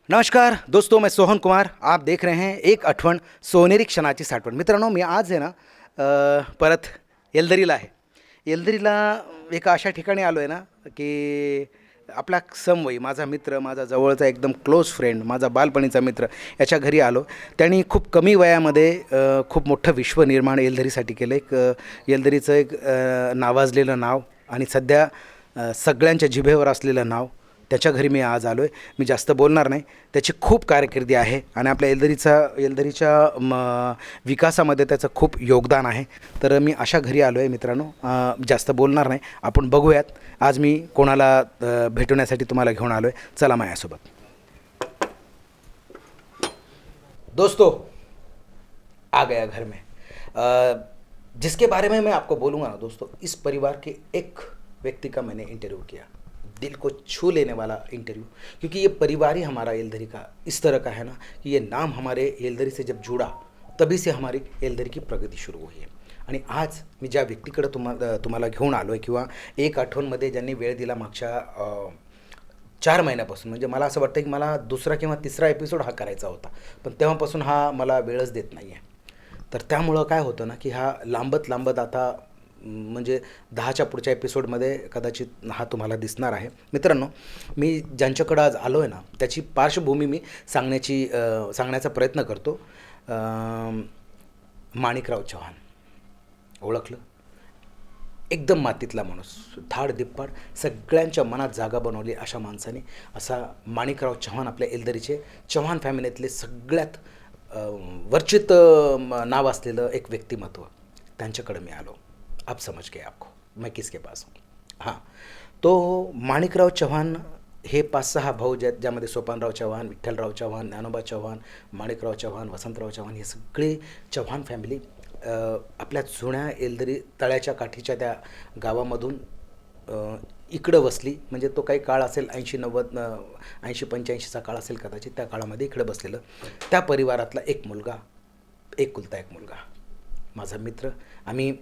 नमस्कार दोस्तों, मैं सोहन कुमार. आप देख रहे हैं एक आठवण सोनेरी क्षणाची साठवण. मित्रांनो, मी आज आहे ना परत येलदरीला आहे. येलदरीला एका अशा ठिकाणी आलो आहे ना की आपला समवयी माझा मित्र, माझा जवळचा एकदम क्लोज फ्रेंड, माझा बालपणीचा मित्र याच्या घरी आलो. त्यांनी खूप कमी वयामध्ये खूप मोठं विश्व निर्माण येलदरीसाठी केलं. येलदरीचं एक नावाजलेलं नाव आणि सध्या सगळ्यांच्या जिभेवर असलेलं नाव, त्याच्या घरी मी आज आलो आहे. मी जास्त बोलणार नाही. त्याची खूप कारकिर्दी आहे आणि आपल्या येलदरीच्या विकासामध्ये त्याचं खूप योगदान आहे. तर मी अशा घरी आलो आहे मित्रांनो. जास्त बोलणार नाही. आपण बघूयात आज मी कोणाला भेटवण्यासाठी तुम्हाला घेऊन आलो आहे. चला माझ्यासोबत. दोस्तों, आ गया घर में. जिसके बारे में मैं आपको बोलूँगा ना दोस्तों, इस परिवार के एक व्यक्ति का मैंने इंटरव्यू किया. दिल को छू लेने वाला इंटरव्यू, क्योंकि ये परिवार ही हमारा येलदरी का इस तरह का है ना कि ये नाम हमारे येलदरी से जब जुड़ा तभी से हमारी येलदरी की प्रगती शुरू हुई है. आणि आज मी ज्या व्यक्तीकडे तुम्हाला घेऊन आलो आहे किंवा एक आठवणमध्ये ज्यांनी वेळ दिला मागच्या 4 महिन्यापासून, म्हणजे मला असं वाटतं की मला दुसरा किंवा तिसरा एपिसोड हा करायचा होता, पण तेव्हापासून हा मला वेळच देत नाही आहे. तर त्यामुळं काय होतं ना की हा लांबत आता म्हणजे 10च्या पुढच्या एपिसोडमध्ये कदाचित हा तुम्हाला दिसणार आहे. मित्रांनो, मी ज्यांच्याकडं आज आलो आहे ना त्याची पार्श्वभूमी मी सांगण्याचा प्रयत्न करतो. माणिकराव चव्हाण, ओळखलं? एकदम मातीतला माणूस, धाडधिप्पाड, सगळ्यांच्या मनात जागा बनवली अशा माणसाने असा माणिकराव चव्हाण आपल्या येलदरीचे चव्हाण फॅमिलीतले सगळ्यात वर्चित नाव असलेलं एक व्यक्तिमत्व, त्यांच्याकडे मी आलो. आप समझ गए आपको मैं किसके पास हूँ. हां, तो माणिकराव चव्हाण हे 5-6 भाऊ ज्यामध्ये सोपानराव चव्हाण, विठ्ठलराव चव्हाण, ज्ञानोबा चव्हाण, माणिकराव चव्हाण, वसंतराव चव्हाण, हे सगळे चव्हाण फॅमिली आपल्या जुन्या येलदरी तळ्याच्या काठीच्या त्या गावामधून इकडं वसली. म्हणजे तो काही काळ असेल 80-90 80-85चा काळ असेल कदाचित. त्या काळामध्ये इकडं बसलेलं त्या परिवारातला एक मुलगा, एकुलता एक मुलगा, माझा मित्र. आम्ही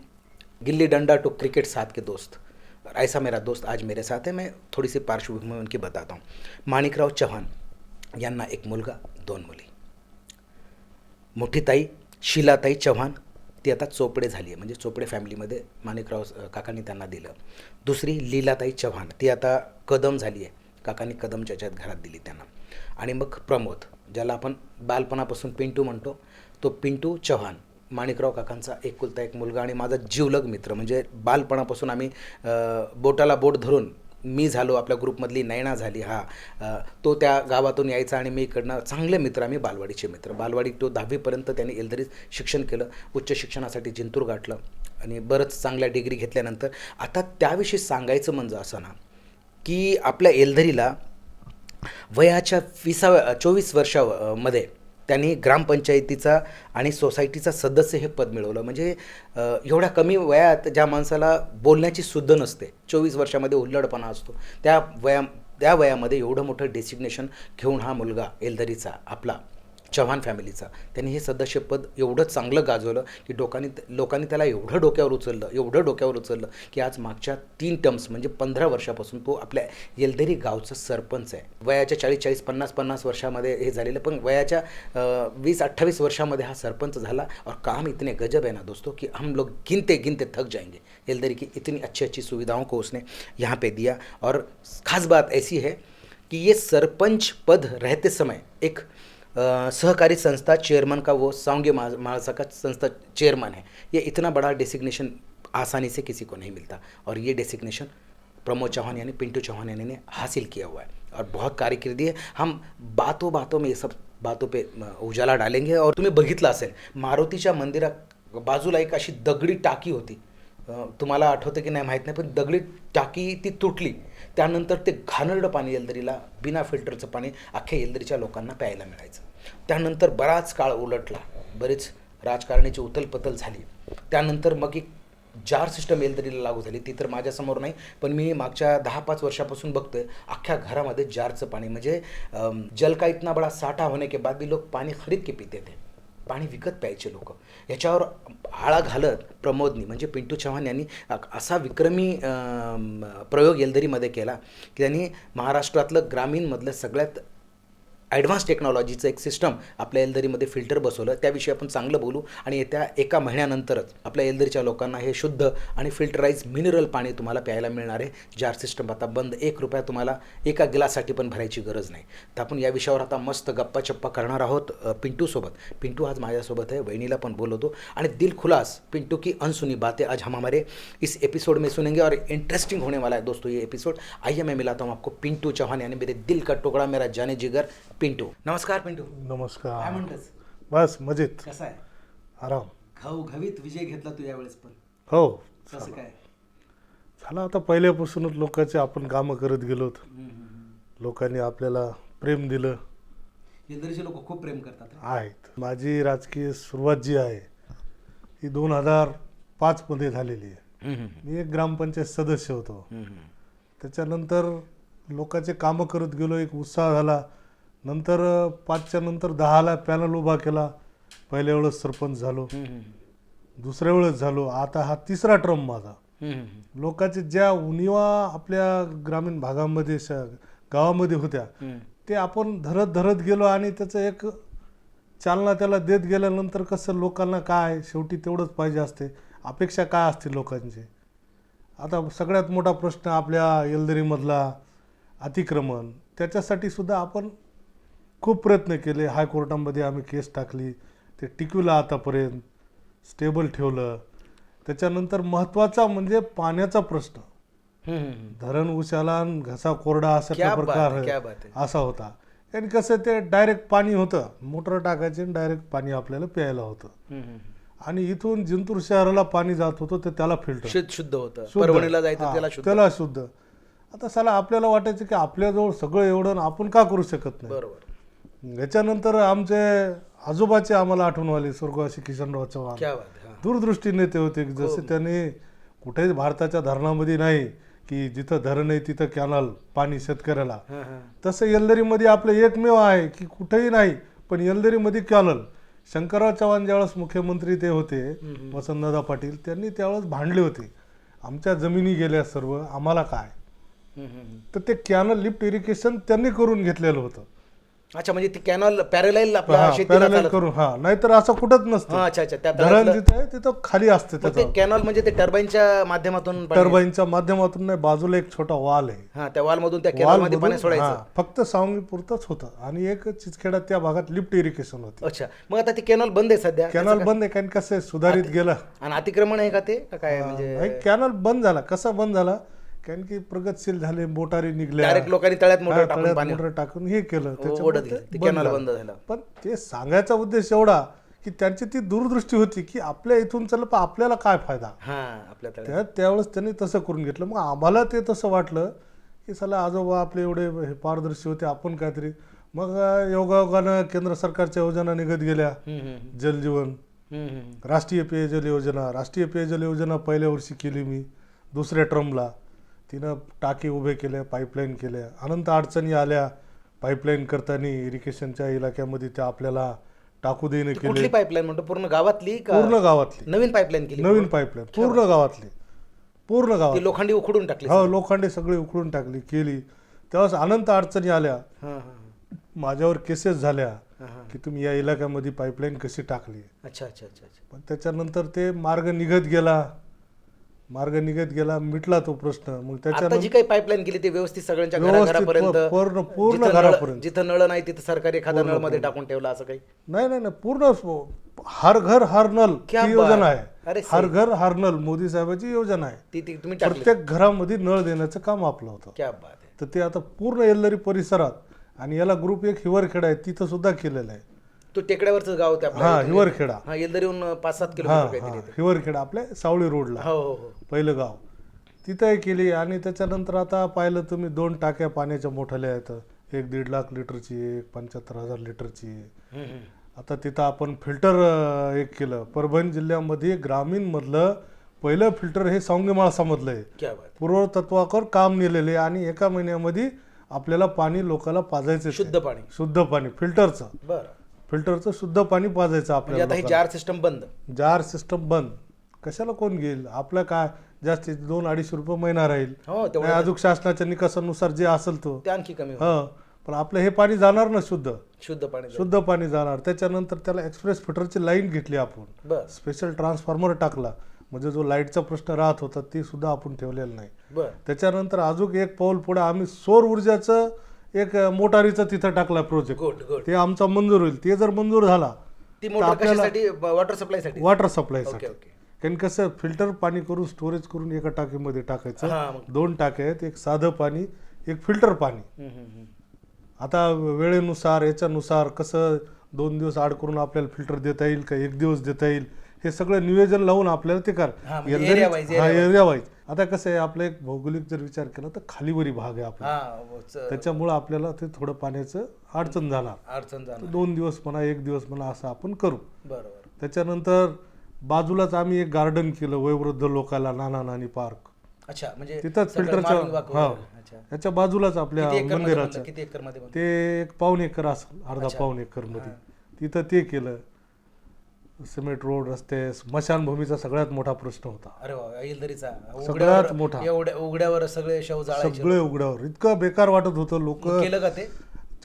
गिल्ली डंडा टू क्रिकेट साथ के दोस्त, ऐसा मेरा दोस्त आज मेरे साथ है. मैं थोड़ी सी पार्श्वभूमि उनकी बताता हूँ. माणिकराव चव्हाण यांना एक मुलगा, 2 मुली. मोठी ताई शीलाताई चव्हाण, ती आता चोपडे झाली आहे, म्हणजे चोपडे फॅमिलीमध्ये माणिकराव काकांनी त्यांना दिलं. दुसरी लीलाताई चव्हाण, ती आता कदम झाली आहे, काकांनी कदमच्या याच्यात घरात दिली त्यांना. आणि मग प्रमोद, ज्याला आपण बालपणापासून पिंटू म्हणतो, तो पिंटू चव्हाण, माणिकराव काकांचा एकुलता एक मुलगा आणि माझा जीवलग मित्र. म्हणजे बालपणापासून आम्ही बोटाला बोट धरून, मी झालो, आपल्या ग्रुपमधली नैना झाली, तो त्या गावातून यायचा आणि मी इकडनं, चांगले मित्र आम्ही, बालवाडीचे मित्र. बालवाडी तो 10वीपर्यंत त्यांनी येलदरीत शिक्षण केलं. उच्च शिक्षणासाठी जिंतूर गाठलं आणि बरंच चांगल्या डिग्री घेतल्यानंतर आता त्याविषयी सांगायचं म्हणजे असं ना की आपल्या येलदरीला वयाच्या 24 वर्षामध्ये त्यांनी ग्रामपंचायतीचा आणि सोसायटीचा सदस्य हे पद मिळवलं. म्हणजे एवढ्या कमी वयात ज्या माणसाला बोलण्याची सुद्ध नसते, 24 वर्षामध्ये उल्लडपणा असतो, त्या वयामध्ये एवढं मोठं डेसिग्नेशन घेऊन हा मुलगा येलदरीचा आपला चव्हाण फॅमिलीचा, त्यांनी हे सदस्यपद एवढं चांगलं गाजवलं की लोकांनी त्याला एवढं डोक्यावर उचललं की आज मागच्या 3 टर्म्स म्हणजे 15 वर्षापासून तो आपल्या येलदरी गावचा सरपंच आहे. वयाच्या 40-40, 50-50 वर्षामध्ये हे झालेलं, पण वयाच्या 20-28 वर्षामध्ये हा सरपंच झाला. और काम इतने गजब है ना दोस्तों कि हम लोग गिनते थक जाएंगे. येलदरी की इतनी अच्छी सुविधाओं को उसने यहाँ पे दिया. और ख़ास बात ऐसी है कि ये सरपंच पद रहते समय एक सहकारी संस्था चेयरमैन का, वो सांगे महासा का संस्था चेयरमैन है. ये इतना बड़ा डेसिग्नेशन आसानी से किसी को नहीं मिलता और ये डेसिग्नेशन प्रमोद चौहान यानी पिंटू चौहान यानी ने हासिल किया हुआ है और बहुत कारकिर्दी है. हम बातों में ये सब बातों पे उजाला डालेंगे. और तुम्ही बघितलं असेल मारुतीच्या मंदिरा बाजूला एक अशी दगडी टाकी होती, तुम्हाला आठवतं की नाही माहीत नाही, पण दगडी टाकी ती तुटली. त्यानंतर ते घाणेरडं पाणी येलदरीला, बिना फिल्टरचं पाणी अख्ख्या येलदरीच्या लोकांना प्यायला मिळायचं. त्यानंतर बराच काळ उलटला, बरीच राजकारणाची उथलपथल झाली. त्यानंतर मग एक जार सिस्टम येलदरीला लागू झाली. ती तर माझ्यासमोर नाही, पण मी मागच्या 10-5 वर्षापासून बघतोय अख्ख्या घरामध्ये जारचं पाणी. म्हणजे जल का इतना बड़ा साठा होने के बाद भी लोग पाणी खरीद के पीते थे, पाणी विकत प्यायचे लोक. याच्यावर आळा घालत प्रमोदनी म्हणजे पिंटू चव्हाण यांनी असा विक्रमी प्रयोग येलदरीमध्ये केला की त्यांनी महाराष्ट्रातलं ग्रामीणमधलं सगळ्यात ॲडव्हान्स टेक्नॉलॉजीचं एक सिस्टम आपल्या एलदरीमध्ये फिल्टर बसवलं. त्याविषयी आपण चांगलं बोलू आणि येत्या एका महिन्यानंतरच आपल्या एलदरीच्या लोकांना हे शुद्ध आणि फिल्टराईज मिनरल पाणी तुम्हाला प्यायला मिळणार आहे. जार सिस्टम आता बंद. 1 रुपया तुम्हाला एका गिलासाठी पण भरायची गरज नाही. तर आपण या विषयावर आता मस्त गप्पा चप्पा करणार आहोत पिंटूसोबत. पिंटू आज माझ्यासोबत है, वहिनीला पण बोलवतो आणि दिल खुलास पिंटू की अनसुनी बातें आज हम हमारे इस एपिसोड में सुनेंगे और इंटरेस्टिंग होने वाला है दोस्तों ये एपिसोड. आइए मैं मिलाता हूँ आपको पिंटू चौहान यानी मेरे दिल का टुकड़ा, मेरा जाने जिगर पिंटू. नमस्कार पिंटू. नमस्कार. काय म्हणतस? बस मजेत. कसा आहे? आराम. घवीत विजय घेतला तू यावेळेस पण. हो कसं काय? झालं आता पहिल्यापासूनच लोकांचे आपण कामं करत गेलोत. लोकांनी आपल्याला प्रेम दिलं. इंदोरीचे लोक खूप प्रेम करतात. आहेत. माझी राजकीय सुरुवात जी आहे ही 2005 मध्ये झालेली आहे. मी एक ग्रामपंचायत सदस्य होतो. त्याच्यानंतर लोकांचे कामं करत गेलो, एक उत्साह झाला. नंतर 5च्या नंतर 10ला पॅनल उभा केला. पहिल्या वेळेस सरपंच झालो, दुसऱ्या वेळेस झालो, आता हा 3रा टर्म माझा. लोकांचे ज्या उणिवा आपल्या ग्रामीण भागामध्ये गावामध्ये होत्या ते आपण धरत गेलो आणि त्याचं एक चालना त्याला देत गेल्यानंतर कसं लोकांना काय शेवटी तेवढंच पाहिजे असते. अपेक्षा काय असते लोकांची. आता सगळ्यात मोठा प्रश्न आपल्या येलदरीमधला अतिक्रमण, त्याच्यासाठी सुद्धा आपण खूप प्रयत्न केले. हायकोर्टामध्ये आम्ही केस टाकली, ते टिकविलं, आतापर्यंत स्टेबल ठेवलं. त्याच्यानंतर महत्त्वाचा म्हणजे पाण्याचा प्रश्न. धरण उशाला घसा कोरडा असा प्रकार असा होता. आणि कसं ते डायरेक्ट पाणी होतं, मोटर टाकायचे आणि डायरेक्ट पाणी आपल्याला प्यायला होतं. आणि इथून जिंतूर शहराला पाणी जात होतं ते त्याला फिल्टर शुद्ध होतं. परभणीला जायचं त्याला शुद्ध. आता साला आपल्याला वाटायचं की आपल्याजवळ सगळं एवढं आपण का करू शकत नाही. बरोबर. याच्यानंतर आमचे आजोबाचे आम्हाला आठवण आली, स्वर्गवासी किशनराव चव्हाण. दूरदृष्टी नेते होते. जसे त्यांनी कुठेच भारताच्या धरणामध्ये नाही की जिथं धरण आहे तिथं कॅनल पाणी शेतकऱ्याला, तसं येलदरीमध्ये आपलं एकमेव आहे की कुठेही नाही पण येलदरीमध्ये कॅनल. शंकरराव चव्हाण ज्यावेळेस मुख्यमंत्री ते होते, वसंतदादा पाटील, त्यांनी त्यावेळेस भांडले होते आमच्या जमिनी गेल्या सर्व, आम्हाला काय. तर ते कॅनल लिफ्ट इरिगेशन त्यांनी करून घेतलेलं होतं. अच्छा, म्हणजे ती कॅनल पॅरलाईल करून. नाहीतर असं कुठंच नसतं. धरण जिथे आहे तिथं खाली असते. त्याचं कॅनल म्हणजे ते टर्बाईनच्या माध्यमातून नाही, बाजूला एक छोटा वॉल आहे. त्या वॉल मधून त्या कॅनल मध्ये पाणी सोडायचं. फक्त सावंगी पुरतच होतं. आणि एक चिचखेडा त्या भागात लिफ्ट इरिगेशन होतं. अच्छा, मग आता ती कॅनल बंद आहे सध्या. कॅनल बंद आहे कारण कसं सुधारित गेलं. आणि अतिक्रमण आहे का ते काय? म्हणजे कॅनल बंद झाला. कसा बंद झाला कारण की प्रगतशील झाले, मोटारी निघल्या, डायरेक्ट लोकांनी तळ्यात मोटर टाकून हे केलं, कॅनल बंद झाला. पण ते सांगायचा उद्देश एवढा की त्यांची ती दूरदृष्टी होती की आपल्या इथून चल पण आपल्याला काय फायदा. त्यावेळेस त्यांनी तसं करून घेतलं. मग आम्हाला ते तसं वाटलं की चला आजोबा आपले एवढे पारदर्शी होते, आपण काहीतरी. मग योगायोगानं केंद्र सरकारच्या योजना निघत गेल्या. जलजीवन, राष्ट्रीय पेयजल योजना पहिल्या वर्षी केली मी. दुसऱ्या टर्मला तिनं टाकी उभे केले, पाईपलाईन केल्या. अनंत अडचणी आल्या पाईपलाईन करताना इरिगेशनच्या इलाक्यामध्ये. त्या आपल्याला टाकू देणे केले. पाईपलाईन म्हणतो पूर्ण गावातली? पूर्ण गावातली नवीन पाईपलाईन केली. नवीन पाईपलाईन पूर्ण गावातली. लोखंडी उखडून टाकली. हो, लोखंडी सगळी उखडून टाकली केली. तेव्हाच अनंत अडचणी आल्या. माझ्यावर केसेस झाल्या की तुम्ही या इलाक्यामध्ये पाईपलाईन कशी टाकली. अच्छा अच्छा अच्छा. पण त्याच्यानंतर ते मार्ग निघत गेला, मिटला तो प्रश्न. मग त्याच्यानंतर जी काही पाईपलाईन केली ते व्यवस्थित सगळ्यांच्या घरापर्यंत, पूर्ण घरापर्यंत. जिथं नळ नाही तिथं सरकारी एखादा नळ मध्ये टाकून ठेवला असं काही नाही. पूर्ण हर घर हर नल ही योजना आहे. हर घर हर नल मोदी साहेबांची योजना आहे. ती तुम्ही प्रत्येक घरामध्ये नळ देण्याचं काम आपलं होतं. क्या बात आहे. तर ते आता पूर्ण येलदरी परिसरात. आणि याला ग्रुप एक हिवरखेडा आहे, तिथं सुद्धा केलेलं आहे. तो टेकड्यावरचं गाव होतं हिवरखेडा. येलदरीहून 5-7 किलोमीटर. हिवरखेडा आपल्या सावळी रोडला पहिलं गाव, तिथंही केली. आणि त्याच्यानंतर आता पाहिलं तुम्ही 2 टाक्या पाण्याच्या मोठ्याल्या आहेत. एक 1.5 लाख लिटरची, एक 75,000 लिटरची. आता तिथं आपण फिल्टर एक केलं. परभणी जिल्ह्यामध्ये ग्रामीण मधलं पहिलं फिल्टर हे सावंगी माळसामधलं आहे. पूर्वतत्वावर काम नेलेले. आणि एका महिन्यामध्ये आपल्याला पाणी लोकांना पाजायचं, शुद्ध पाणी फिल्टरचं शुद्ध पाणी पाजायचं आपल्याला. जार सिस्टम बंद. कशाला कोण घेईल. आपलं काय जास्तीत 2-250 रुपये महिना राहील. अजून शासनाच्या निकषानुसार जे असेल तो आणखी कमी. पण आपलं हे पाणी जाणार ना शुद्ध शुद्ध पाणी शुद्ध पाणी जाणार. त्याच्यानंतर त्याला एक्सप्रेस फिल्टरची लाईन घेतली आपण, बर स्पेशल ट्रान्सफॉर्मर टाकला, म्हणजे जो लाईटचा प्रश्न राहत होता ते सुद्धा आपण ठेवलेला नाही. बर त्याच्यानंतर अजून एक पाऊल पुढे आम्ही सौर ऊर्जाचं एक मोटारीचं तिथं टाकला प्रोजेक्ट. Good good. ते आमचा मंजूर होईल. ते जर मंजूर झाला ती मोटर कशासाठी? वॉटर सप्लायसाठी. वॉटर सप्लायसाठी. Okay okay. कारण कसं फिल्टर पाणी करून स्टोरेज करून एका टाकीमध्ये टाकायचं. हा मग. 2 टाक्या आहेत, एक साधं पाणी एक फिल्टर पाणी. आता वेळेनुसार याच्यानुसार कसं 2 दिवस आड करून आपल्याला फिल्टर देता येईल का 1 दिवस देता येईल हे सगळं नियोजन लावून आपल्याला ते कर. हा, म्हणजे area wise, area wise. Area wise. आता कसं आहे आपलं एक भौगोलिक जर विचार केला तर खालीवरी भाग आहे आपला, हा त्याच्यामुळं आपल्याला ते थोडं पाण्याचं अडचण जाणार. अडचण जाणार. 2 दिवस म्हणा 1 दिवस म्हणा असं आपण करू. बरोबर. त्याच्यानंतर बाजूलाच आम्ही एक गार्डन केलं वयोवृद्ध लोकांना, नाना नानी पार्क. अच्छा म्हणजे तिथंच सगळं फिल्टरच्या marking walk हा वगैरे. अच्छा. याच्या बाजूलाच आपल्या किती एकरमध्ये मंदिराच्या बनलं? किती एकरमध्ये बनलं? ते 1 एकर असेल, अर्धा अच्छा. 1.25 एकर मध्ये. तिथं ते केलं. सिमेंट रोड, रस्ते, स्मशानभूमीचा सगळ्यात मोठा प्रश्न होता. अरे वा, येलदरीचा सगळ्यात मोठा. एवढ्या उघड्यावर सगळे शव जाळायचे. सगळे उघड्यावर इतकं बेकार वाटत होतं. लोक मग केलं का ते?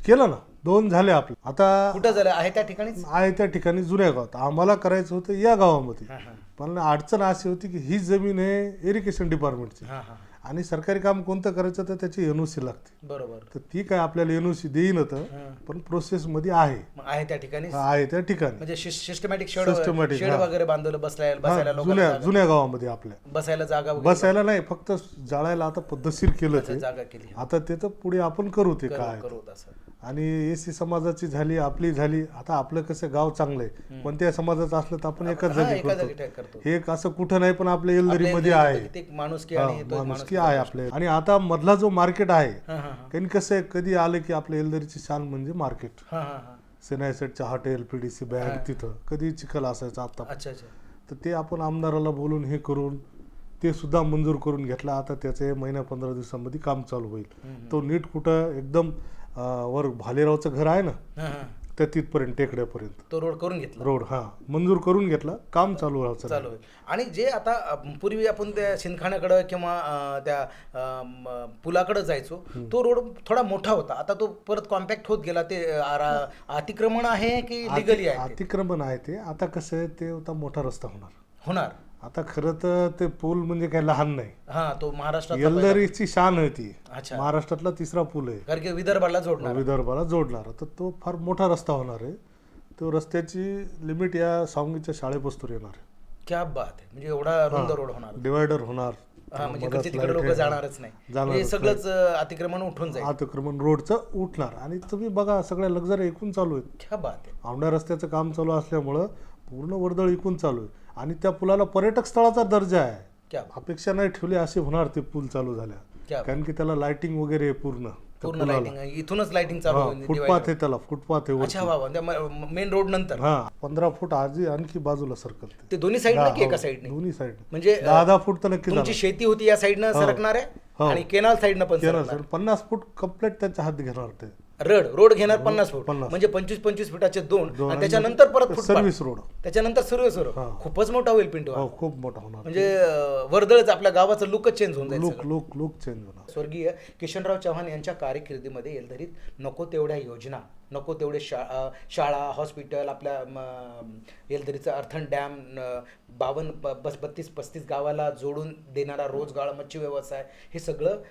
केलं ना. 2 झाले आपले. आता कुठं झालं? आहे त्या ठिकाणीच. आहे त्या ठिकाणी जुन्या गावात. आम्हाला करायचं होतं या गावामध्ये, हा हा पण अडचण अशी होती की ही जमीन आहे इरिगेशन डिपार्टमेंटची हा हा. आणि सरकारी काम कोणतं करायचं तर त्याची एनओसी लागते. बरोबर. तर ती काय आपल्याला एनओसी देईन होतं, पण प्रोसेस मध्ये आहे. मग आहे त्या ठिकाणी. आहे त्या ठिकाणी म्हणजे सिस्टमॅटिक शेड Systematic, शेड हा. वगैरे बांधवलं बसायला हा, बसायला लोकांना जागा- जुन्या गावामध्ये आपल्या बसायला जागा वगैरे. बसायला नाही, फक्त जाळायला आता पद्धतशीर केलं अच्छा, ते. जागा केली. आता ते तर पुढे आपण करू ते काय. करू असं. आणि एसी समाजाची झाली, आपली झाली. आता आपलं कसं गाव चांगलं आहे, कोणत्या समाजाचं असलं तर आपण एकाच हा, जागी एका जागी करतो. टॅग करतो. हे एक असं कुठं नाही, पण आपल्या येलदरी मध्ये आपल्या आहे. इथे किती माणुसकी हा, आणि तो एक माणुसकी आहे आपले. आणि आता मधला जो मार्केट आहे, हा हा हा कारण कसं आहे कधी आलं की आपल्या येलदरीची शान म्हणजे मार्केट. हा हा हा. सेनायसेटच्या हॉटेल, पीडीसी बँक, हा. तिथं कधी चिखल असायचा आता. अच्छा अच्छा. तर ते आपण आमदाराला बोलून हे करून ते सुद्धा मंजूर करून घेतला. आता त्याचे महिना 15 दिवसामध्ये काम चालू होईल. तो नीट कुठं एकदम वर भालेरावचं घर आहे ना, हा हा. त्या तिथपर्यंत टेकड्यापर्यंत तो रोड करून घेतला. रोड हा मंजूर करून घेतला. काम चालू चालू आहे. आणि जे आता पूर्वी आपण त्या शिंदखाण्याकडं किंवा त्या पुलाकडे जायचो, तो रोड थोडा मोठा होता. आता तो परत कॉम्पॅक्ट होत गेला. ते अतिक्रमण आहे की लिगली आहे ते? अतिक्रमण आहे ते. आता कसं आहे ते आता मोठा रस्ता होणार. आता खरं तर ते पूल म्हणजे काही लहान नाही. हा, तो महाराष्ट्रात येलदरीची शान आहे ती. अच्छा. महाराष्ट्रातला 3रा पूल आहे, कारण की विदर्भाला जोडणार. विदर्भाला जोडणारा. तर तो फार मोठा रस्ता होणार आहे. तो रस्त्याची लिमिट या सावंगीच्या शाळेपासून येणार आहे. क्या बात आहे. म्हणजे एवढा रुंद रोड होणार. डिवायडर होणार. हा, म्हणजे इकडचे तिकडे लोक जाणारच नाही. म्हणजे सगळंच अतिक्रमण उठून जाईल. अतिक्रमण रोडचं उठणार. आणि तुम्ही बघा सगळ्या लक्झरी एकूण चालू आहेत. क्या बात आहे. औंढा रस्त्याचं काम चालू असल्यामुळं पूर्ण वर्दळ इकून चालू आहे. आणि त्या पुलाला पर्यटक स्थळाचा दर्जा आहे. क्या अपेक्षा नाही ठेवली असे होणार ते पूल चालू झाल्या. क्या कारण की त्याला लाइटिंग वगैरे आहे पूर्ण. पूर्ण लाइटिंग इथूनच लाइटिंग चालू होईल. फुटपाथ आहे, त्याला फुटपाथ आहे. अच्छा बाबा, त्या मेन रोड नंतर. हा 15 फूट आधी आणखी बाजूला सरकल ते दोन्ही साईडला की एका साईडने? दोन्ही साईड. म्हणजे 10 फूट तर नक्की तुमची शेती होती या साईडनं सरकणार आहे आणि केनाल साईडनं पण सरकणार. 50 फूट कम्प्लीट त्यांच्या हात घेणार ते. रोड घेणार 50 फूट. 50. म्हणजे 25 फुटाचे 2 आणि त्याच्यानंतर परत फुटपाथ. Service road. त्याच्यानंतर सर्व्हिस रोड. खूपच मोठा होईल पिंटू. हो, खूप मोठा होणार. म्हणजे वर्दळच आपल्या गावाचं लुकच चेंज होऊन जाईल. लुक चेंज होणार. स्वर्गीय किशनराव चव्हाण यांच्या कारकिर्दीमध्ये येलदरीत नको तेवढ्या योजना, नको तेवढे शाळा, हॉस्पिटल, आपल्या येलदरीचं अर्थन डॅम, 32-35 गावाला जोडून देणारा रोजगार, मच्छी व्यवसाय, हे सगळं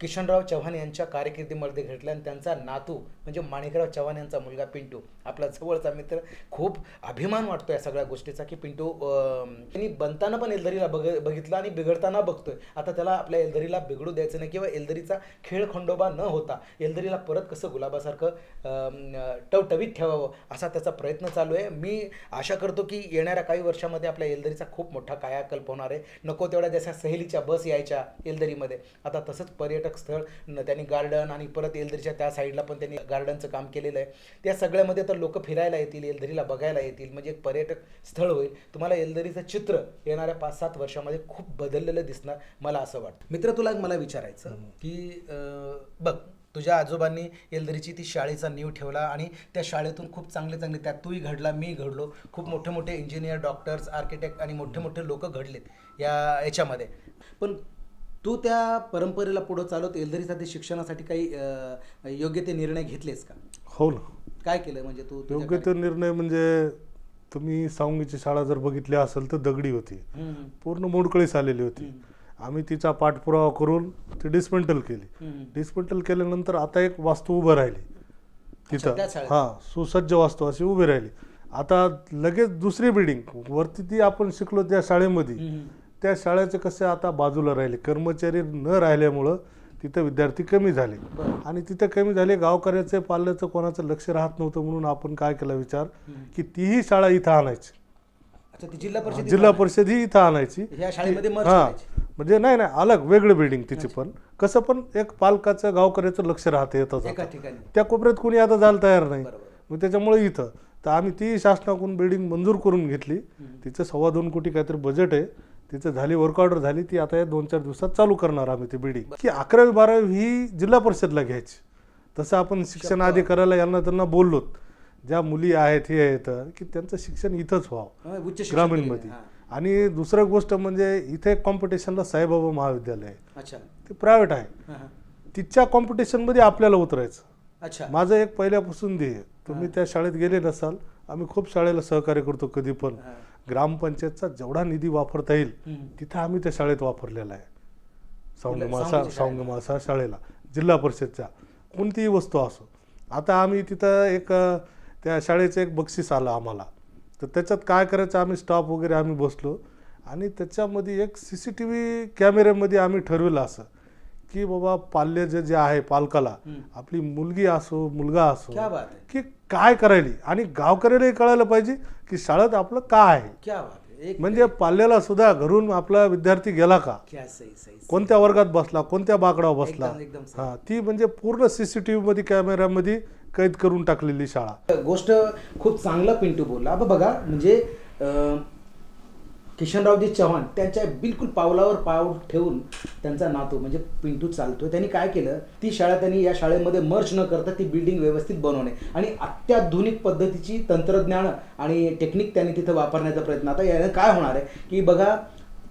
किशनराव चव्हाण यांच्या कारकिर्दीमध्ये घडलं. आणि त्यांचा नातू म्हणजे माणिकराव चव्हाण यांचा मुलगा पिंटू, आपला जवळचा मित्र. खूप अभिमान वाटतो या सगळ्या गोष्टीचा की पिंटू त्यांनी बनताना पण एलदरीला बघितलं आणि बिघडताना बघतोय. आता त्याला आपल्या एलदरीला बिघडू द्यायचं नाही किंवा एलदरीचा खेळ खंडोबा न होता एलदरीला परत कसं गुलाबासारखं टवटवीत ठेवावं असा त्याचा प्रयत्न चालू आहे. मी आशा करतो की येणाऱ्या काही वर्षामध्ये आपल्या एलदरीचा खूप मोठा कायाकल्प होणार आहे. नको तेवढ्या जशा सहेलीच्या बस यायच्या एलदरीमध्ये, आता तसंच पर्यटक स्थळ त्यांनी गार्डन आणि परत एलदरीच्या त्या साईडला पण त्यांनी गार्डनचं काम केलेलं आहे. त्या सगळ्यामध्ये तर लोक फिरायला येतील, एलदरीला बघायला येतील. म्हणजे एक पर्यटक स्थळ होईल. तुम्हाला एलदरीचं चित्र येणाऱ्या 5-7 वर्षामध्ये खूप बदललेलं दिसणार, मला असं वाटतं. मित्र, तुला मला विचारायचं की बघ, तुझ्या आजोबांनी एलदरीची ती शाळेचा नीव ठेवला आणि त्या शाळेतून खूप चांगले त्यात तूही घडला, मी घडलो. खूप मोठे मोठे इंजिनियर, डॉक्टर्स, आर्किटेक्ट आणि मोठे मोठे लोक घडलेत याच्यामध्ये. पण तू त्या परंपरेला पुढं चालवत एलधरीसाठी शिक्षणासाठी काही योग्य ते निर्णय घेतलेस का? हो ना. काय केलं म्हणजे तू तुझ्या योग्य तो निर्णय म्हणजे तुम्ही सावंगीची शाळा जर बघितली असेल तर दगडी होती, पूर्ण मोडकळीस आलेली होती. आम्ही तिचा पाठपुरावा करून ती डिस्मेंटल केली. डिस्मेंटल केल्यानंतर आता एक वास्तू उभं राहिली अच्छा, त्या तिथं. शाळेत? हां, सुसज्ज वास्तू अशी उभी राहिली. आता लगेच दुसरी बिल्डिंग वरती ती आपण शिकलो त्या शाळेमध्ये, त्या शाळेचे कसे आता बाजूला राहिले, कर्मचारी न राहिल्यामुळं तिथं विद्यार्थी कमी झाले. आणि तिथं कमी झाले, गावकऱ्याचे पाल्याचं कोणाचं लक्ष राहत नव्हतं, म्हणून आपण काय केला विचार की तीही शाळा इथं आणायची. अच्छा, ती जिल्हा परिषद ही इथं आणायची. ह्या शाळेमध्ये merge हां, करायची. म्हणजे नाही अलग वेगळं बिल्डिंग तिची, पण कसं पण एक पालकाचं गावकऱ्याचं लक्ष राहते येतं एका ठिकाणी. त्या कोपऱ्यात कोणी आता जायला तयार नाही. बरोबर. मग त्याच्यामुळे इथं तर आम्ही ती शासनाकडून बिल्डिंग मंजूर करून घेतली. तिचं 2.25 कोटी काहीतरी बजेट आहे. तिचं झाली, वर्क ऑर्डर झाली. ती आता या 2-4 दिवसात चालू करणार आम्ही ती बिल्डिंग. की 11वी-12वी ही जिल्हा परिषदला घ्यायची. तसं आपण शिक्षण अधिकाऱ्याला यांना त्यांना बोललोत, ज्या मुली आहेत हे आहेत की त्यांचं शिक्षण इथंच व्हावं उच्च शिक्षण ग्रामीणमध्ये. केलेलं आहे. आणि दुसरं गोष्ट म्हणजे इथे एक कॉम्पिटिशनला साईबाबा महाविद्यालय आहे, अच्छा. ते प्रायव्हेट आहे. हां. तिच्या कॉम्पिटिशनमध्ये आपल्याला उतरायचं. अच्छा. माझं एक पहिल्यापासून ध्येय, तुम्ही त्या शाळेत गेले नसाल, आम्ही खूप शाळेला सहकार्य करतो कधी पण. ग्रामपंचायतचा जेवढा निधी वापरता येईल तिथं आम्ही त्या शाळेत वापरलेला आहे. सावंगमासा शाळेला, जिल्हा परिषदच्या कोणतीही वस्तू असो. आता आम्ही तिथं एक त्या शाळेचं एक बक्षीस आलं आम्हाला, तर त्याच्यात काय करायचं, आम्ही स्टाफ वगैरे आम्ही बसलो आणि त्याच्यामध्ये एक CCTV कॅमेऱ्यामध्ये आम्ही ठरवलं असं की बाबा पाल्य जे आहे पालकाला, आपली मुलगी असो मुलगा असो, क्या बात आहे. की काय करायली आणि गावकऱ्यालाही कळायला पाहिजे की शाळेत आपलं काय आहे. क्या बात आहे. म्हणजे पाल्याला सुद्धा घरून आपला विद्यार्थी गेला का, क्या सही. कोणत्या वर्गात बसला, कोणत्या बाकडावर बसला, एकदम सही. हा, ती म्हणजे पूर्ण CCTV मध्ये कॅमेऱ्यामध्ये कैद करून टाकलेली शाळा. गोष्ट खूप चांगला पिंटू बोलला. आता बघा म्हणजे किशनरावजी चव्हाण त्यांच्या बिलकुल पावलावर पाव ठेवून त्यांचा नातू म्हणजे पिंटू चालतोय. त्यांनी काय केलं, ती शाळा त्यांनी या शाळेमध्ये मर्ज न करता ती बिल्डिंग व्यवस्थित बनवणे आणि अत्याधुनिक पद्धतीची तंत्रज्ञान आणि टेक्निक त्यांनी तिथं वापरण्याचा प्रयत्न. आता याने काय होणार आहे की बघा,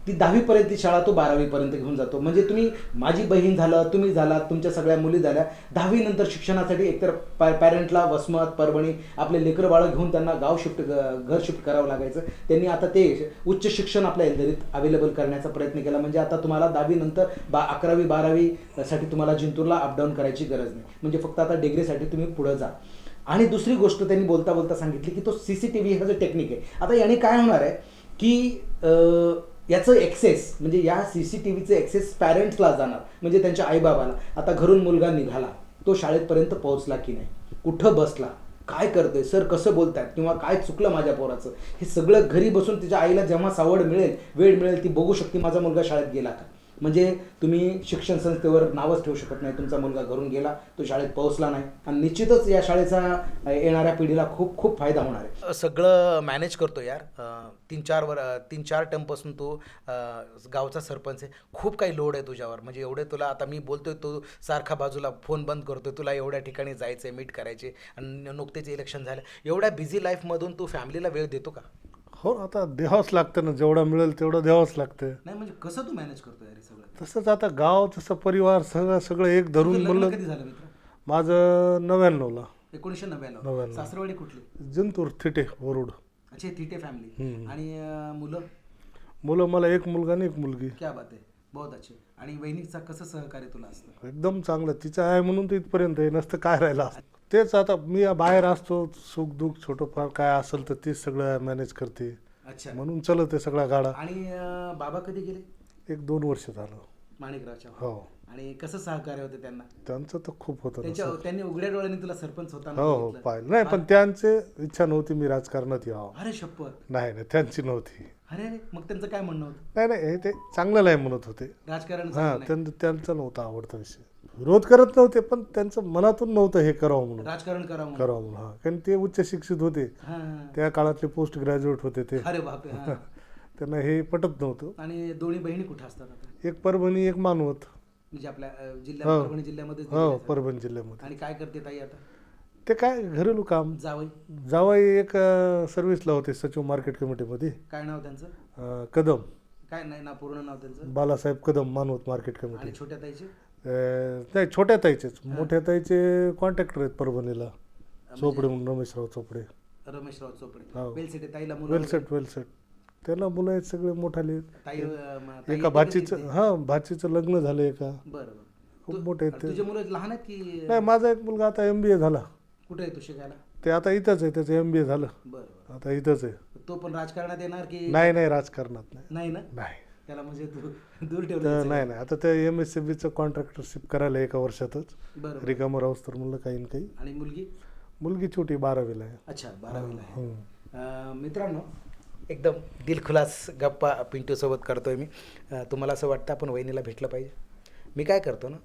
ती 10वीपर्यंत ती शाळा तो 12वीपर्यंत घेऊन जातो. म्हणजे तुम्ही, माझी बहीण झालं, तुम्ही झालात, तुमच्या सगळ्या मुली झाल्या, 10वी नंतर शिक्षणासाठी एकतर पॅरेंटला वसमत, परभणी आपले लेकरं बाळं घेऊन त्यांना घर शिफ्ट करावं लागायचं. त्यांनी आता ते उच्च शिक्षण आपल्या एलधरीत अवेलेबल करण्याचा प्रयत्न केला. म्हणजे आता तुम्हाला 10वी नंतर 11वी 12वी साठी तुम्हाला जिंतूरला अपडाऊन करायची गरज नाही. म्हणजे फक्त आता डिग्रीसाठी तुम्ही पुढं जा. आणि दुसरी गोष्ट त्यांनी बोलता बोलता सांगितली की तो CCTV हा जो टेक्निक आहे, आता याने काय होणार आहे की याचं एक्सेस म्हणजे या CCTVचं एक्सेस पॅरेंट्सला जाणार, म्हणजे त्यांच्या आईबाबाला. आता घरून मुलगा निघाला, तो शाळेपर्यंत पोहोचला की नाही, कुठं बसला, काय करतोय, सर कसं बोलतायत किंवा काय चुकलं माझ्या पोराचं, हे सगळं घरी बसून तिच्या आईला जेव्हा सावड मिळेल, वेळ मिळेल, ती बघू शकते माझा मुलगा शाळेत गेला का. म्हणजे तुम्ही शिक्षण संस्थेवर नावच ठेवू शकत नाही, तुमचा मुलगा घरून गेला, तो शाळेत पोहोचला नाही. आणि निश्चितच या शाळेचा येणाऱ्या पिढीला खूप खूप फायदा होणार आहे. सगळं मॅनेज करतो यार. 3-4 टर्मपासून तू गावचा सरपंच आहे, खूप काही लोड आहे तुझ्यावर. म्हणजे एवढे तुला आता मी बोलतोय, तू सारखा बाजूला फोन बंद करतोय, तुला एवढ्या ठिकाणी जायचं आहे, मीट करायचे, आणि नुकतेच इलेक्शन झालं. एवढ्या बिझी लाईफमधून तू फॅमिलीला वेळ देतो का? हो, आता द्यावंच लागतं ना, जेवढं मिळेल तेवढं द्यावंच लागतं. नाही म्हणजे कसं तू मॅनेज करतो यार सगळं? तसंच आता गाव, तसं परिवार, सगळं एक धरून म्हणलं. कधी झालं मित्र? माझं 99ला. 1999. सासरवाडी कुठली? जिंतूर, थिटे, वरुड. अच्छा, थिटे फॅमिली. आणि मुलं मला एक मुलगा आणि एक मुलगी. क्या बात आहे, बहुत अच्छे. आणि वहिनीचा कसं सहकार्य तुला असतं? एकदम चांगलं. तिचं आहे म्हणून तर इथपर्यंत आहे, नसतं काय राहिलं असतं. तेच आता मी बाहेर असतो, सुख दुःख छोटंफार काय असेल तर तेच सगळं मॅनेज करते. अच्छा, म्हणून चलत आहे सगळा गाडा. आणि बाबा कधी गेले? 1-2 वर्ष झालं. माणिकरावच्या. हो. आणि कसं सहकार्य होते त्यांना? त्यांचं तर खूप होतं ना. त्यांनी उघड्या डोळ्याने तुला सरपंच होताना हो पाहिलं. नाही, पण त्यांची इच्छा नव्हती मी राजकारणात यावं. अरे शपथ. नाही त्यांची नव्हती. अरे मग त्यांचं काय म्हणणं होतं? नाही हे ते चांगलं नाही म्हणत होते. राजकारण त्यांचा नव्हता आवडता विषय. विरोध करत नव्हते, पण त्यांचं मनातून नव्हतं हे करावं म्हणून, राजकारण करावं म्हणून. हा, कारण ते उच्च शिक्षित होते, त्या काळातले पोस्ट ग्रॅज्युएट होते ते. अरे बापरे. त्यांना हे पटत नव्हतं. आणि दोन्ही बहिणी कुठे असतात आता? एक परभणी, एक मानवत. म्हणजे आपल्या जिल्ह्यात, परभणी जिल्ह्यामध्ये. हो, परभणी जिल्ह्यामध्ये. आणि काय करते ताई आता? ते काय घरेलू काम. जावई एक सर्व्हिसला होते, सचिव मार्केट कमिटीमध्ये. काय नाव त्यांचं? कदम. काय नाही ना पूर्ण नाव त्यांचं? बालासाहेब कदम, मानवत मार्केट आणि कमिटी. छोट्या ताईचे? नाही, छोट्या ताईचेच. मोठ्या ताईचे कॉन्ट्रॅक्टर आहेत परभणीला, चोपडे म्हणून, रमेशराव चोपडे. रमेशराव चोपडे. हो. वेलसेट ताईला मुलं वेलसेट त्याला मुलं आहेत सगळे मोठाले. ताई ताई एका भाचीचं, हां, भाचीचं लग्न झालं एका. बरं खूप मोठे आहेत ते. तुझे मुलं लहान आहेत की? नाही, माझा एक मुलगा आता MBA झाला. कुठे आहे तू शिकायला? ते आता इथंच आहे, त्याचं MBA झालं, बरं. आता इथंच आहे. तो पण राजकारणात येणार की नाही, राजकारणात नाही. नाही ना? नाही त्याला म्हणजे तू दूर तर ठेवलं? नाही, आता ते MSCBचं कॉन्ट्रॅक्टरशिप करायला एका वर्षातच. बरं. रिकामं राहूस तर म्हणलं काही ना काही. आणि मुलगी छोटी 12वीला आहे. अच्छा, 12वीला आहे. हं. मित्रांनो, एकदम दिलखुलास गप्पा पिंटूसोबत करतोय मी. तुम्हाला असं वाटतं आपण वहिनीला भेटलं पाहिजे? मी काय करतो ना,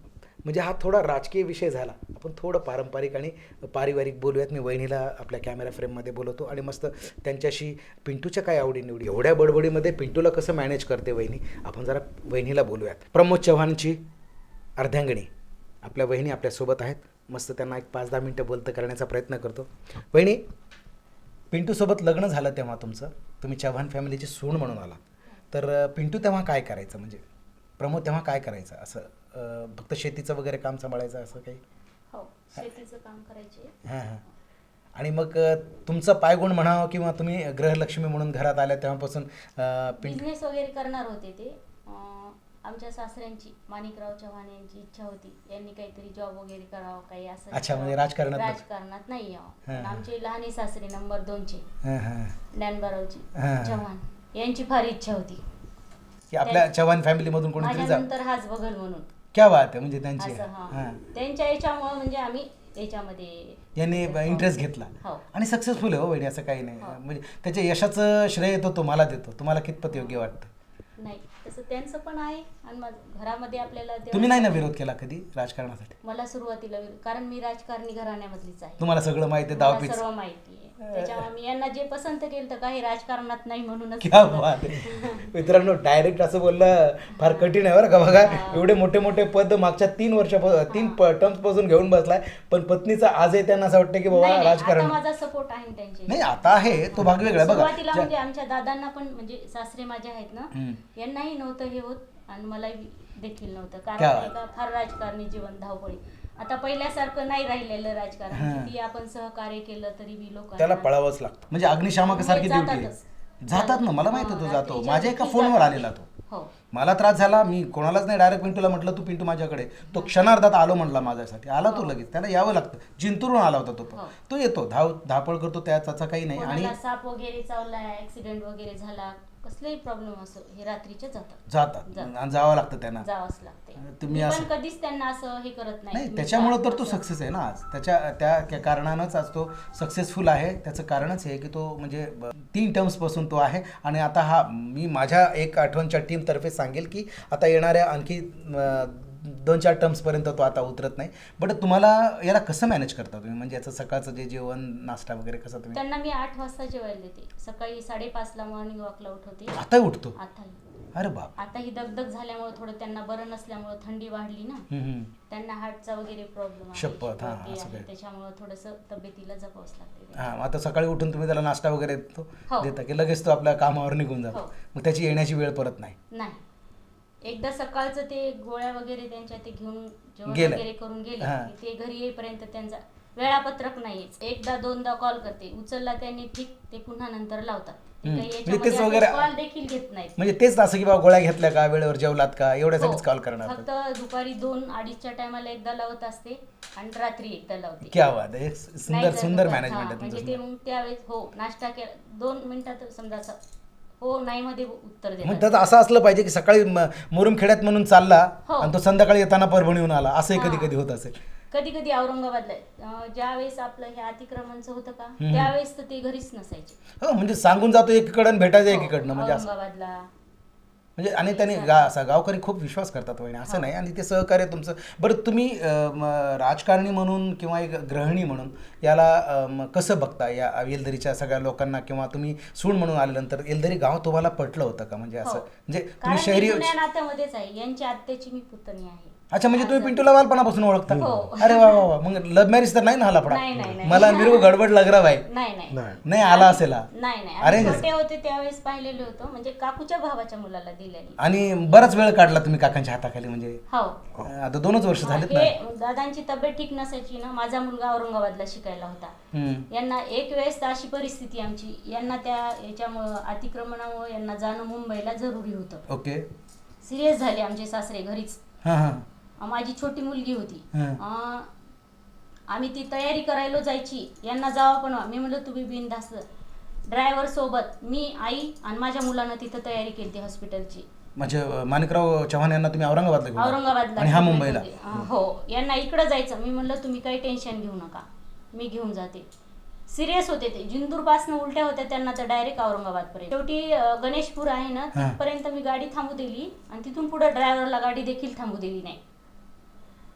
म्हणजे हा थोडा राजकीय विषय झाला, आपण थोडं पारंपरिक आणि पारिवारिक बोलूयात. मी वहिनीला आपल्या कॅमेरा फ्रेममध्ये बोलवतो आणि मस्त त्यांच्याशी पिंटूच्या काय आवडीनिवडी, एवढ्या बडबडीमध्ये पिंटूला कसं मॅनेज करते वहिनी, आपण जरा वहिनीला बोलूयात. प्रमोद चव्हाणची अर्धांगिनी आपल्या वहिनी आपल्यासोबत आहेत. मस्त त्यांना एक 5-10 मिनटं बोलतं करण्याचा प्रयत्न करतो. वहिनी, पिंटूसोबत लग्न झालं तेव्हा तुमचं, तुम्ही चव्हाण फॅमिलीची सून म्हणून आला, तर पिंटू तेव्हा काय करायचं, म्हणजे प्रमोद तेव्हा काय करायचं? असं फक्त शेतीचं वगैरे काम सांभाळायचं असं काही? हो, शेतीचं काम करायचे. हां. आणि मग तुमचं पायगुण म्हणावं किंवा तुम्ही गृहलक्ष्मी म्हणून घरात आल्या तेव्हापासून बिझनेस वगैरे करणार होते ते. आमच्या सासऱ्यांची, माणिकराव चव्हाण यांची इच्छा होती, यांनी काहीतरी जॉब वगैरे करावं, काही असं. अच्छा, म्हणजे राजकारणात नाही यावं. पण आमचे लहाने सासरे नंबर 2चे ज्ञानबारावची चव्हाण यांची फार इच्छा होती की आपल्या चव्हाण फॅमिलीमधून कोणीतरी जा. नंतर हाच बघल म्हणून. क्या बात आहे, म्हणजे त्यांची त्यांच्या याच्यामुळे म्हणजे आम्ही याच्यामध्ये यांनी इंटरेस्ट घेतला हो. आणि सक्सेसफुल आहे हो वहिनी, असं काही नाही. म्हणजे त्याच्या यशाचं श्रेय येतो तो मला देतो. तुम्हाला कितपत योग्य वाटतं? नाही, तसं त्यांचं पण आहे. आणि घरामध्ये आपल्याला तुम्ही नाही ना विरोध केला कधी राजकारणासाठी? मला सुरुवातीला कारण मी राजकारणी घराण्यामधलीच आहे. तुम्हाला सगळं माहिती आहे, दावपीच सर्व माहिती आहे. त्याच्यामुळे मी यांना जे पसंत केलं तर काही राजकारणात नाही म्हणूनच. क्या बात आहे. मित्रांनो, डायरेक्ट असं बोललं फार कठीण आहे बरं का. बघा, एवढे मोठे मोठे पद मागच्या 3 टर्म्स पासून घेऊन बसलाय, पण पत्नीचं आजही त्यांना असं वाटतं की बाबा राजकारण. माझा सपोर्ट आहे त्यांचे. नाही, आता आहे तो भाग वेगळा. बघा, सुरुवातीला म्हणजे आमच्या दादांना पण, म्हणजे सासरे माझे आहेत ना, यांनाही नव्हतं हे होत आणि मलाही देखील नव्हतं. कारण फार राजकारणी जीवन धावपळी. आता पहिल्यासारखं नाही राहिलेलं राजकारण. किती आपण सहकार्य केलं तरी बी लोक त्याला पळावंच लागतं. म्हणजे अग्निशामकासारखी ड्युटी आहे. जातात ना, मला माहिती तो जातो. माझ्या एका फोनवर आलेला तो, मला त्रास झाला, मी कोणालाच नाही, डायरेक्ट पिंटूला म्हटलं तू पिंटू माझ्याकडे. तो क्षणार्धात आलो म्हटला माझ्यासाठी. आला तो लगेच, त्याला यावं लागतं. जिंतूरून आला होता तो, तो येतो, धावपळ करतो, त्याचा काही नाही. आणि साप वगैरे चावला, ऍक्सिडेंट वगैरे झाला, कसलाही प्रॉब्लेम असो, हे रात्रीचे जातात आणि जावं लागतं त्यांना. जावंच लागते. तुम्ही पण कधीच त्यांना असं हे करत नाही. त्याच्यामुळे तर तो सक्सेस आहे ना आज. त्या कारणानंच आज तो सक्सेसफुल आहे. त्याचं कारणच हे की तो म्हणजे 3 टर्म्स पासून तो आहे. आणि आता हा मी माझ्या एक आठवणच्या टीमतर्फे सांगेल की आता येणाऱ्या आणखी 2-4 टर्म्सपर्यंत तो आता उतरत नाही. बट तुम्हाला याला कसं मॅनेज करता तुम्ही, म्हणजे याचं सकाळचं जे जेवण नाश्ता वगैरे कसं तुम्ही? त्यांना मी 8 वाजता जेवायला देते. सकाळी 5:30ला मॉर्निंग वॉकला उठवते. आताही उठतो? आताही. अरे बाप. आता ही दगदग झाल्यामुळे थोडं त्यांना बरं नसल्यामुळे, थंडी वाढली ना, त्यांना हार्टचा वगैरे प्रॉब्लेम आहे, त्याच्यामुळे थोडंसं तब्येतीला जपावंच लागते. आता सकाळी उठून तुम्ही त्याला नाश्ता वगैरे देता की लगेच तो आपल्या कामावर निघून जातो? मग त्याची येण्याची वेळ परत नाही? एकदा सकाळचं ते गोळ्या वगैरे त्यांच्या ते घेऊन जेवण वगैरे करून गेले, ते घरी येईपर्यंत त्यांचा वेळापत्रक नाहीच. एकदा 2दा कॉल करते, उचलला त्यांनी ठीक, ते पुन्हा नंतर लावतात. कॉल देखील घेत नाहीत. म्हणजे तेच असं की बाबा गोळ्या घेतल्या का, वेळेवर जेवलात का, एवढ्यासाठीच कॉल करणार? फक्त दुपारी 2-2:30च्या टायमाला एकदा लावत असते आणि रात्री एकदा लावते. क्या बात आहे, सुंदर मॅनेजमेंट आहे. म्हणजे ते मग त्यावेळेस नाश्ता केला 2 मिनिटात समजा नाही मध्ये उत्तर देतात. मग त्याचं असं असलं पाहिजे की सकाळी मुरुमखेड्यात म्हणून चालला आणि तो संध्याकाळी येताना परभणीहून आला, असंही कधी कधी होत असेल. कधी कधी औरंगाबादला ज्यावेळेस आपलं हे अतिक्रमणचं होतं का, त्यावेळेस तर ते घरीच नसायचे. हो, म्हणजे सांगून जातो एकीकडं भेटायचं एकीकडनं, म्हणजे औरंगाबादला. म्हणजे आणि त्याने असा गावकरी खूप विश्वास करतात वहिनी, असं नाही. आणि ते सहकार्य तुमचं. बरं, तुम्ही राजकारणी म्हणून किंवा एक गृहिणी म्हणून याला कसं बघता, या येलदरीच्या सगळ्या लोकांना, किंवा तुम्ही सून म्हणून आल्यानंतर येलदरी गाव तुम्हाला पटलं होतं का? म्हणजे असं म्हणजे तुम्ही शहरी नात्यामध्येच आहे. यांची आत्याची मी पुतणी आहे. अच्छा, म्हणजे तुम्ही पिंटूला बालपणापासून ओळखता? हो. अरे वा वा वा. मग लव्ह मॅरेज तर नाही ना आला पडा? नाही, नाही, नाही. मला मिरू गडबड लग रहा भाई. नाही नाही नाही. नाही आला असेल हा. नाही नाही Arrange आम्ही असेल. छोटे होते त्यावेळेस पाहिलेले होतो, म्हणजे काकूच्या भावाच्या मुलाला दिलेली. आणि बराच वेळ काढला तुम्ही काकांच्या हाताखाली, म्हणजे हो. आता 2च वर्ष झालेत ना? हे दादांची तब्येत ठीक नसायची ना, माझा मुलगा औरंगाबादला शिकायला होता. हम्म. यांना एक वेळेस तर अशी परिस्थिती आमची, यांना त्या याच्यामुळं अतिक्रमणामुळे यांना जाणं मुंबईला जरुरी होतं. ओके. सिरियस झाले आमचे सासरे घरीच. हां हां. माझी छोटी मुलगी होती. हं. आम्ही ती तयारी करायला जायची, यांना जावं पण मी म्हणलं तुम्ही बिनधास्त ड्रायव्हर सोबत, मी आई आणि माझ्या मुलानं तिथं तयारी केली हॉस्पिटलची. म्हणजे माणिकराव चव्हाण यांना तुम्ही औरंगाबादला घेऊन आला? औरंगाबादला आणि हा मुंबईला? हो. यांना इकडं जायचं, मी म्हणलं तुम्ही काही टेन्शन घेऊ नका, मी घेऊन जाते. सिरियस होते ते, जिंतूरपासनं उलट्या होत्या त्यांना तर डायरेक्ट औरंगाबादपर्यंत. शेवटी गणेशपूर आहे ना, तिथपर्यंत मी गाडी थांबू दिली आणि तिथून पुढे ड्रायव्हरला गाडी देखील थांबू दिली नाही.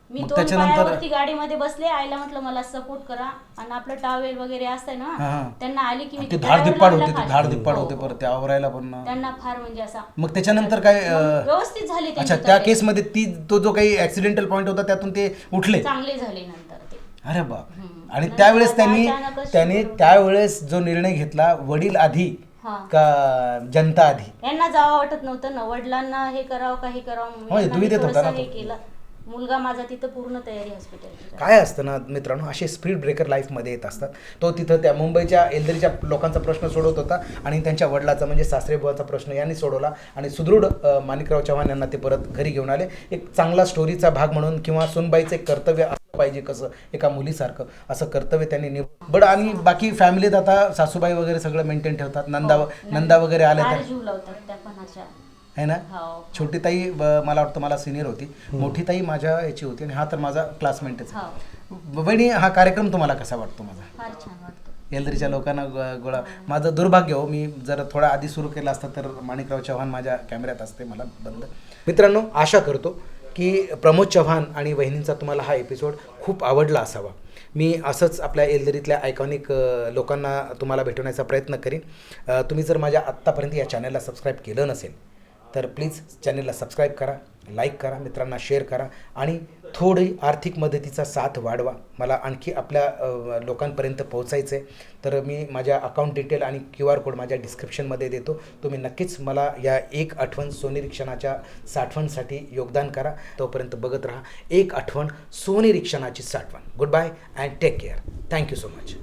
मी मग 2 त्याच्यानंतर- पायावरती गाडीमध्ये बसले, आईला म्हटलं मला सपोर्ट करा, आणि आपलं टावेल वगैरे असतंय ना, हां. त्यांना आली की मी ते driver धाडधिप्पाड लावला होते, ते खाली. धाडधिप्पाड हो, होते हो. परत ते आवरायला पण. त्यांना फार म्हणजे असा. मग त्याच्यानंतर काय मग व्यवस्थित झाली अच्छा, त्यांची त्या तब्येत. केसमध्ये तो जो काही ऍक्सिडेंटल पॉईंट होता त्यातून ते उठले? चांगले झाले नंतर ते. अरे बाप. हम्म. आणि नंतर त्यावेळेस आता त्यांनी अचानकच त्याने शुगर- त्यावेळेस जो निर्णय घेतला, वडील आधी हा. का जनता आधी? यांना जावं वाटत नव्हतं ना, वडिलांना हे करावं का हे करावं, होय, यांना दुविधेत मी होता ना थोडंसं हे तो. केलं. मुलगा माझा तिथं पूर्ण तयारी हॉस्पिटलची. काय असतं ना मित्रांनो, असे स्पीड ब्रेकर लाईफमध्ये येत असतात. तो तिथं त्या मुंबईच्या एलदरीच्या लोकांचा प्रश्न सोडवत होता आणि त्यांच्या वडिलाचा म्हणजे सासरेबुवाचा प्रश्न यांनी सोडवला आणि सुदृढ माणिकराव चव्हाण यांना ते परत घरी घेऊन आले. एक चांगला स्टोरीचा भाग म्हणून, किंवा सुनबाईचं एक कर्तव्य असलं पाहिजे कसं एका मुलीसारखं, असं कर्तव्य त्यांनी बट आणि बाकी फॅमिलीत आता सासूबाई वगैरे सगळं मेंटेन ठेवतात. नंदा वगैरे आल्या फार तर जीव लावतात त्या पण अशा. है ना? हो. छोटी ताई मला वाटतं मला सिनियर होती, मोठी ताई माझ्या याची होती, आणि हा तर माझा क्लासमेटच. हो. बहिणी, हा कार्यक्रम तुम्हाला कसा वाटतो माझा? फार छान वाटतं. एलदरीच्या लोकांना गोळा. माझं दुर्भाग्य हो, मी जर थोडा आधी सुरू केला असता तर माणिकराव चव्हाण माझ्या कॅमेऱ्यात असते, मला बंद. मित्रांनो, आशा करतो की प्रमोद चव्हाण आणि वहिनींचा तुम्हाला हा एपिसोड खूप आवडला असावा. मी असंच आपल्या एलदरीतल्या आयकॉनिक लोकांना तुम्हाला भेटवण्याचा प्रयत्न करीन. तुम्ही जर माझ्या आत्तापर्यंत या चॅनलला सबस्क्राईब केलं नसेल तर प्लीज चॅनलला सबस्क्राईब करा, लाईक करा, मित्रांना शेअर करा आणि थोडी आर्थिक मदतीचा साथ वाढवा. मला आणखी आपल्या लोकांपर्यंत पोहोचायचं आहे. तर मी माझ्या अकाउंट डिटेल आणि QR कोड माझ्या डिस्क्रिप्शनमध्ये देतो. तुम्ही नक्कीच मला या एक आठवण सोनेरी साठवणसाठी योगदान करा. तोपर्यंत बघत राहा एक आठवण सोनेरी क्षणाची साठवण. Good bye and take care. Thank you so much.